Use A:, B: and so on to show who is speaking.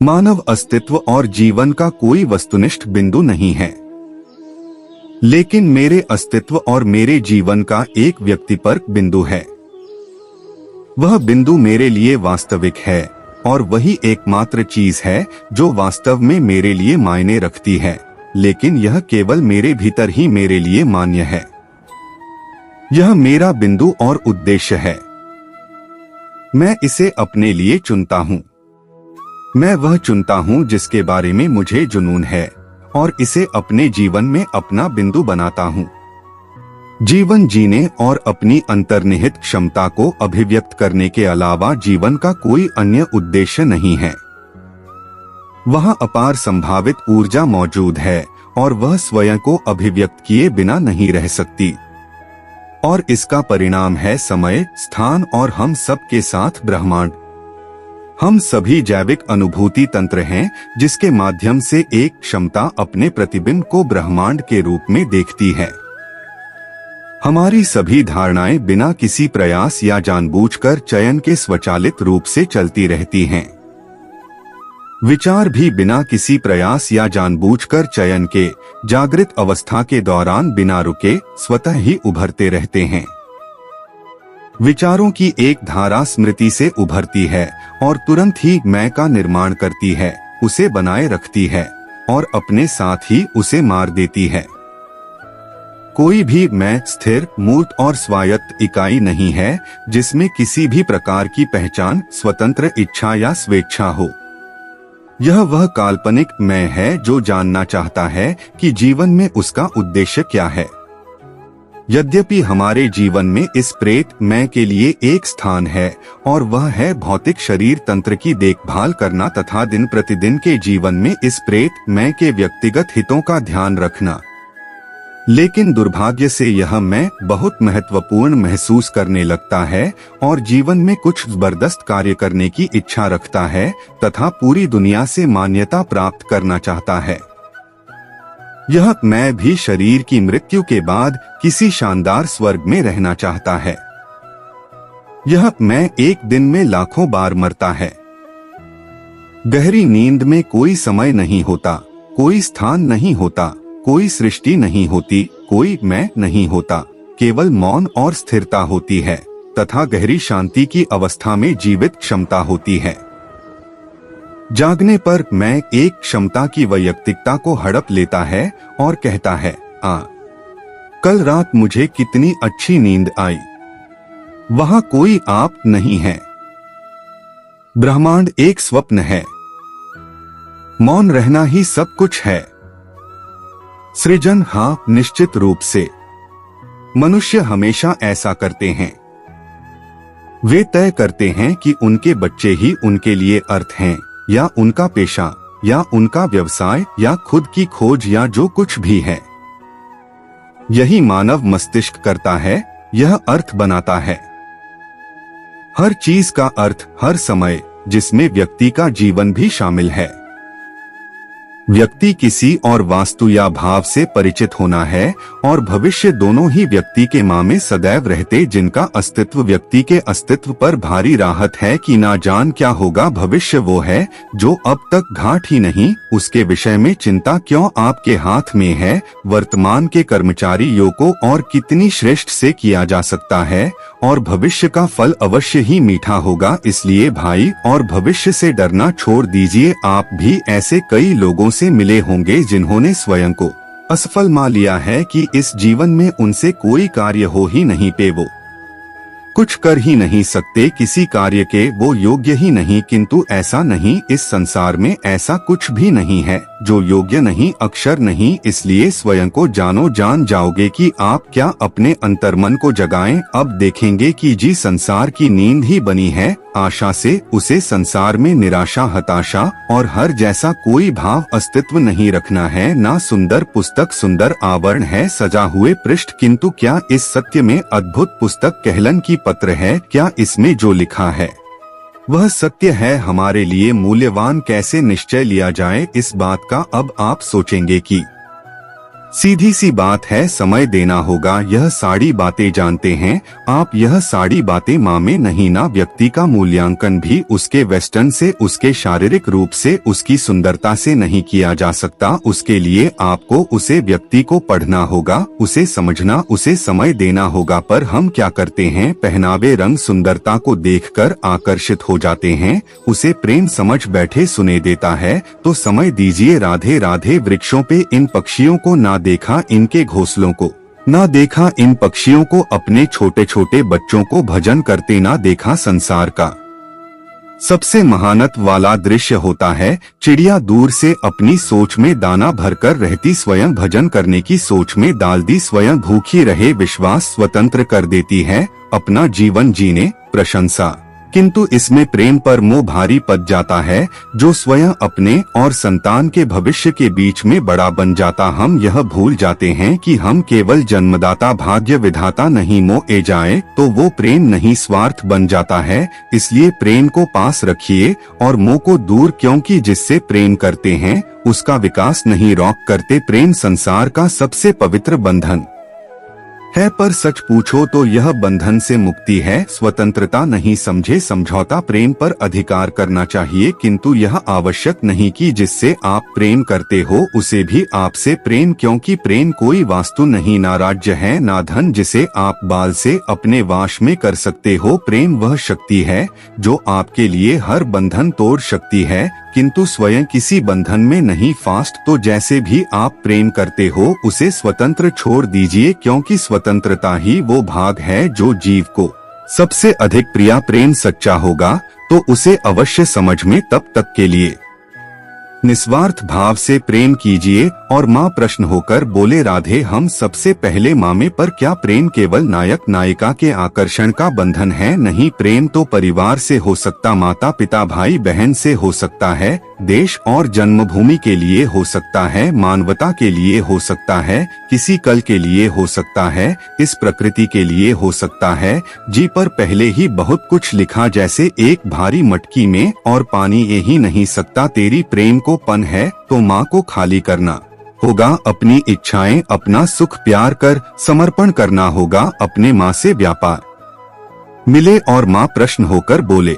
A: मानव अस्तित्व और जीवन का कोई वस्तुनिष्ठ बिंदु नहीं है, लेकिन मेरे अस्तित्व और मेरे जीवन का एक व्यक्तिपरक बिंदु है। वह बिंदु मेरे लिए वास्तविक है और वही एकमात्र चीज है जो वास्तव में मेरे लिए मायने रखती है, लेकिन यह केवल मेरे भीतर ही मेरे लिए मान्य है। यह मेरा बिंदु और उद्देश्य है। मैं इसे अपने लिए चुनता हूँ। मैं वह चुनता हूँ जिसके बारे में मुझे जुनून है और इसे अपने जीवन में अपना बिंदु बनाता हूँ। जीवन जीने और अपनी अंतर्निहित क्षमता को अभिव्यक्त करने के अलावा जीवन का कोई अन्य उद्देश्य नहीं है। वहाँ अपार संभावित ऊर्जा मौजूद है और वह स्वयं को अभिव्यक्त किए बिना नहीं रह सकती, और इसका परिणाम है समय, स्थान और हम सब के साथ ब्रह्मांड। हम सभी जैविक अनुभूति तंत्र हैं जिसके माध्यम से एक क्षमता अपने प्रतिबिंब को ब्रह्मांड के रूप में देखती है। हमारी सभी धारणाएं बिना किसी प्रयास या जानबूझकर चयन के स्वचालित रूप से चलती रहती हैं। विचार भी बिना किसी प्रयास या जानबूझकर चयन के जागृत अवस्था के दौरान बिना रुके स्वतः ही उभरते रहते हैं। विचारों की एक धारा स्मृति से उभरती है और तुरंत ही मैं का निर्माण करती है, उसे बनाए रखती है और अपने साथ ही उसे मार देती है। कोई भी मैं स्थिर, मूर्त और स्वायत्त इकाई नहीं है जिसमें किसी भी प्रकार की पहचान, स्वतंत्र इच्छा या स्वेच्छा हो। यह वह काल्पनिक मैं है जो जानना चाहता है कि जीवन में उसका उद्देश्य क्या है। यद्यपि हमारे जीवन में इस प्रेत मैं के लिए एक स्थान है और वह है भौतिक शरीर तंत्र की देखभाल करना तथा दिन प्रतिदिन के जीवन में इस प्रेत मैं के व्यक्तिगत हितों का ध्यान रखना, लेकिन दुर्भाग्य से यह मैं बहुत महत्वपूर्ण महसूस करने लगता है और जीवन में कुछ जबरदस्त कार्य करने की इच्छा रखता है तथा पूरी दुनिया से मान्यता प्राप्त करना चाहता है। यह मैं भी शरीर की मृत्यु के बाद किसी शानदार स्वर्ग में रहना चाहता है। यह मैं एक दिन में लाखों बार मरता है। गहरी नींद में कोई समय नहीं होता, कोई स्थान नहीं होता, कोई सृष्टि नहीं होती, कोई मैं नहीं होता, केवल मौन और स्थिरता होती है तथा गहरी शांति की अवस्था में जीवित क्षमता होती है। जागने पर मैं एक क्षमता की वैयक्तिकता को हड़प लेता है और कहता है, कल रात मुझे कितनी अच्छी नींद आई। वहाँ कोई आप नहीं है। ब्रह्मांड एक स्वप्न है। मौन रहना ही सब कुछ है। सृजन, हाँ, निश्चित रूप से मनुष्य हमेशा ऐसा करते हैं। वे तय करते हैं कि उनके बच्चे ही उनके लिए अर्थ हैं, या उनका पेशा, या उनका व्यवसाय, या खुद की खोज, या जो कुछ भी है। यही मानव मस्तिष्क करता है, यह अर्थ बनाता है। हर चीज का अर्थ हर समय, जिसमें व्यक्ति का जीवन भी शामिल है। व्यक्ति किसी और वास्तु या भाव से परिचित होना है और भविष्य दोनों ही व्यक्ति के माँ में सदैव रहते, जिनका अस्तित्व व्यक्ति के अस्तित्व पर भारी राहत है कि ना जान क्या होगा। भविष्य वो है जो अब तक घाट ही नहीं, उसके विषय में चिंता क्यों आपके हाथ में है। वर्तमान के कर्मचारी योग को और कितनी श्रेष्ठ से किया जा सकता है और भविष्य का फल अवश्य ही मीठा होगा। इसलिए भाई, और भविष्य से डरना छोड़ दीजिए। आप भी ऐसे कई लोगों से मिले होंगे जिन्होंने स्वयं को असफल मान लिया है कि इस जीवन में उनसे कोई कार्य हो ही नहीं पे, वो कुछ कर ही नहीं सकते, किसी कार्य के वो योग्य ही नहीं। किंतु ऐसा नहीं, इस संसार में ऐसा कुछ भी नहीं है जो योग्य नहीं, अक्षर नहीं। इसलिए स्वयं को जानो, जान जाओगे कि आप क्या। अपने अंतर्मन को जगाएं, अब देखेंगे कि जी संसार की नींद ही बनी है आशा से। उसे संसार में निराशा, हताशा और हर जैसा कोई भाव अस्तित्व नहीं रखना है। ना सुंदर पुस्तक, सुंदर आवरण है, सजा हुए पृष्ठ, किंतु क्या इस सत्य में अद्भुत पुस्तक कहलन की पत्र है? क्या इसमें जो लिखा है वह सत्य है? हमारे लिए मूल्यवान कैसे निश्चय लिया जाए, इस बात का अब आप सोचेंगे कि सीधी सी बात है, समय देना होगा। यह सारी बातें जानते हैं आप, यह सारी बातें माँ में नहीं ना। व्यक्ति का मूल्यांकन भी उसके वेस्टर्न से, उसके शारीरिक रूप से, उसकी सुंदरता से नहीं किया जा सकता। उसके लिए आपको उसे व्यक्ति को पढ़ना होगा, उसे समझना, उसे समय देना होगा। पर हम क्या करते हैं, पहनावे, रंग, सुंदरता को देखकर आकर्षित हो जाते हैं, उसे प्रेम समझ बैठे सुने देता है। तो समय दीजिए। राधे राधे। वृक्षों पे इन पक्षियों को ना देखा, इनके घोंसलों को ना देखा, इन पक्षियों को, अपने छोटे छोटे बच्चों को भजन करते ना देखा। संसार का सबसे महानत वाला दृश्य होता है, चिड़िया दूर से अपनी सोच में दाना भरकर रहती, स्वयं भजन करने की सोच में डाल दी, स्वयं भूखी रहे, विश्वास स्वतंत्र कर देती है, अपना जीवन जीने प्रशंसा। किंतु इसमें प्रेम पर मोह भारी पड़ जाता है, जो स्वयं अपने और संतान के भविष्य के बीच में बड़ा बन जाता। हम यह भूल जाते हैं कि हम केवल जन्मदाता, भाग्य विधाता नहीं। मोह ए जाए तो वो प्रेम नहीं, स्वार्थ बन जाता है। इसलिए प्रेम को पास रखिए और मोह को दूर, क्योंकि जिससे प्रेम करते हैं उसका विकास नहीं रोक करते। प्रेम संसार का सबसे पवित्र बंधन है, पर सच पूछो तो यह बंधन से मुक्ति है, स्वतंत्रता नहीं। समझे, समझौता प्रेम पर अधिकार करना चाहिए, किंतु यह आवश्यक नहीं कि जिससे आप प्रेम करते हो उसे भी आपसे प्रेम, क्योंकि प्रेम कोई वास्तु नहीं, ना राज्य है, ना धन जिसे आप बाल से अपने वाश में कर सकते हो। प्रेम वह शक्ति है जो आपके लिए हर बंधन तोड़ सकती है, किंतु स्वयं किसी बंधन में नहीं फास्ट। तो जैसे भी आप प्रेम करते हो उसे स्वतंत्र छोड़ दीजिए, क्योंकि स्वतंत्रता ही वो भाग है जो जीव को सबसे अधिक प्रिय। प्रेम सच्चा होगा तो उसे अवश्य समझ में तब तक के लिए निस्वार्थ भाव से प्रेम कीजिए। और माँ प्रश्न होकर बोले, राधे हम सबसे पहले माँ में, पर क्या प्रेम केवल नायक नायिका के आकर्षण का बंधन है? नहीं, प्रेम तो परिवार से हो सकता, माता पिता भाई बहन से हो सकता है, देश और जन्मभूमि के लिए हो सकता है, मानवता के लिए हो सकता है, किसी कल के लिए हो सकता है, इस प्रकृति के लिए हो सकता है। जी पर पहले ही बहुत कुछ लिखा, जैसे एक भारी मटकी में और पानी ये ही नहीं सकता। तेरी प्रेम को पन है तो माँ को खाली करना होगा, अपनी इच्छाएं, अपना सुख प्यार कर समर्पण करना होगा, अपने माँ से व्यापार मिले। और माँ प्रश्न होकर बोले,